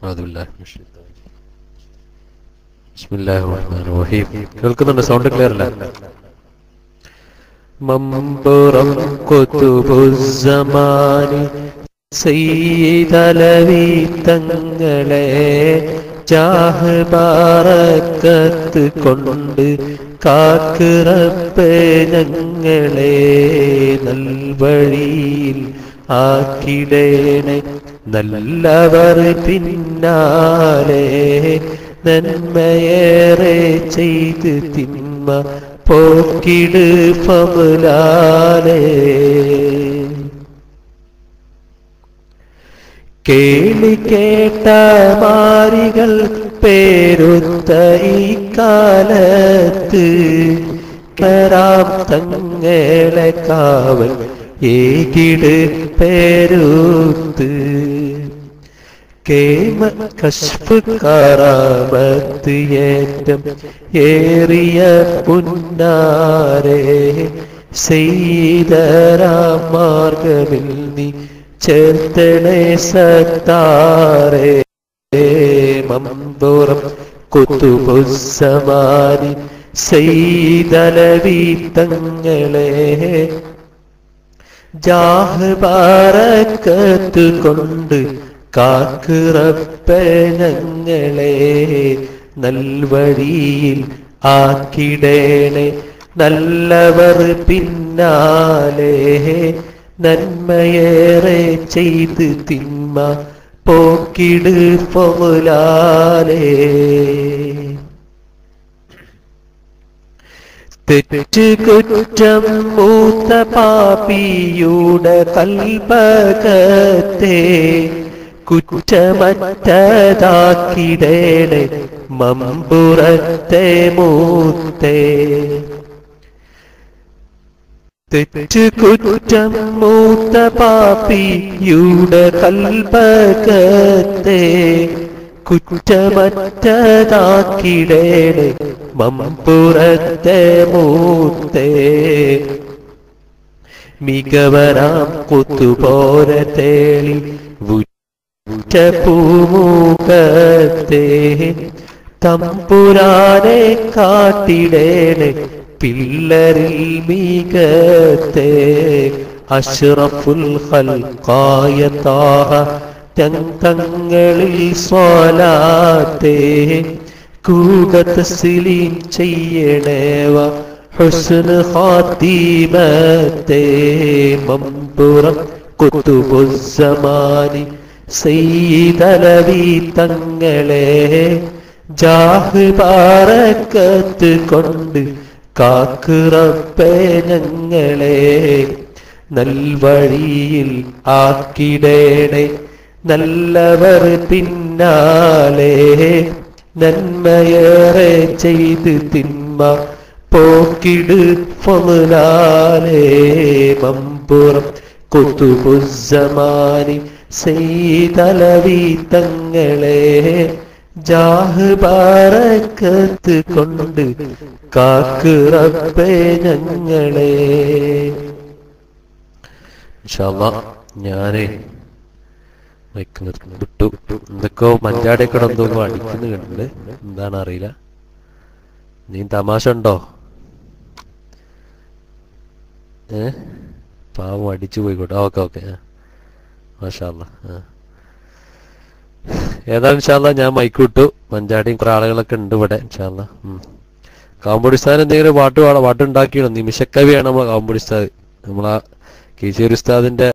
ബിസ്മില്ലാഹിർറഹ്മാനിർറഹീം. കേൾക്കുന്നുണ്ട്? Sound clear അല്ല? മമ്പുറം ഖുതുബുസ്സമാനി സയ്യിദലവി തങ്ങളെ ജാഹ് ബറക്കത്ത് കൊണ്ട് കാക്ക് റബ്ബേ ഞങ്ങളെ നൽവഴിയിൽ ആക്കിടേണേ നല്ലവർ പിന്നാലെ നന്മയേറെ ചെയ്ത് തിന്മ പോക്കിട് ഫളാലെ കേളി കേട്ട മാരികൾ പേരുത്ത ഈ കാലത്ത് കരാം തങ്ങളെ കാവൽ ഏകിട് പേരുത്ത് കേമ കശ്ഫ് കറാമത്ത് ഏറ്റം ഏറിയ പുന്നാരെ സെയ്തരാം മാർഗമിൽ നീ ചേർത്തണേ സത്താരേ മമ്പുറം ഖുതുബുസ്സമാനി സയ്യിദലവി തങ്ങളെ ജാഹ് ബറക്കത്ത് കൊണ്ട് കാക്ക് റബ്ബേ ഞങ്ങളെ നൽവഴിയിൽ ആക്കിടേണേ നല്ലവർ പിന്നാലെ നന്മയേറെ ചെയ്ത് തിന്മ പോക്കിട് ഫളാലെ തെറ്റ് കുറ്റം മൂത്ത പാപിയുടെ കൽബകത്തെ കുറ്റമറ്റതാക്കിടേണേ മമ്പുറത്തെ മൂത്തേ തെറ്റ് കുറ്റം മൂത്ത പാപിയുടെ കൽബകത്തെ കുറ്റമറ്റതാക്കിടേണേ മമ്പുറത്തെ മൂത്തേ മികവരാം കുത്തുപോര തേളി പൂമുഖത്തെ തമ്പുരാനെ കാട്ടിടേണേ പിള്ളരിൽ മികത്തെ അഷ്റഫുൽ ഖൽഖായ താഹ തങ്ങളിൽ സ്വലാത്തെ കൂടെ തസ്ലീം ചെയ്യണേവ ഹുസ്ന ഖാതിമത്തെ മമ്പുറം ഖുതുബുസ്സമാനി സയ്യിദലവി തങ്ങളെ ജാഹ് ബറക്കത്ത് കൊണ്ട് കാക്ക് റബ്ബേ ഞങ്ങളെ നൽവഴിയിൽ ആക്കിടേണേ നല്ലവർ പിന്നാലെ നന്മയേറെ ചെയ്ത് തിന്മ പോക്കിട് ഫളാലെ മമ്പുറം ഖുതുബുസ്സമാനി സയ്യിദലവി തങ്ങളെ ജാഹ് ബറക്കത്ത് കൊണ്ട് കാക്ക് റബ്ബേ ഞങ്ങളെ. ഇൻഷാ അല്ലാഹ് ഞാനേ മൈക്ക് വിട്ടു. എന്തൊക്കെയോ മഞ്ചാടിയൊക്കെ എന്തോ അടിക്കുന്നു കണ്ടിട്ടുണ്ട്, എന്താണ് അറിയില്ല. നീ തമാശ ഉണ്ടോ? പാവം അടിച്ചു പോയിക്കോട്ടെ. ഓക്കെ ഓക്കെ, മാഷാ അല്ലാഹ്. ഏതായാലും ഇൻഷാ അല്ലാഹ് ഞാൻ മൈക്ക് വിട്ടു. മഞ്ചാടിയും കുറെ ആളുകളൊക്കെ ഉണ്ട് ഇവിടെ. ഇൻഷാ അല്ലാഹ് കാമ്പുടിസ്ഥാൻ എന്തെങ്കിലും പാട്ടുണ്ടാക്കിയണം. നിമിഷക്കവിയാണ് നമ്മളെ കാമ്പുടിസ്ഥാൻ. നമ്മളാ കീശേരി ഉസ്താദിന്റെ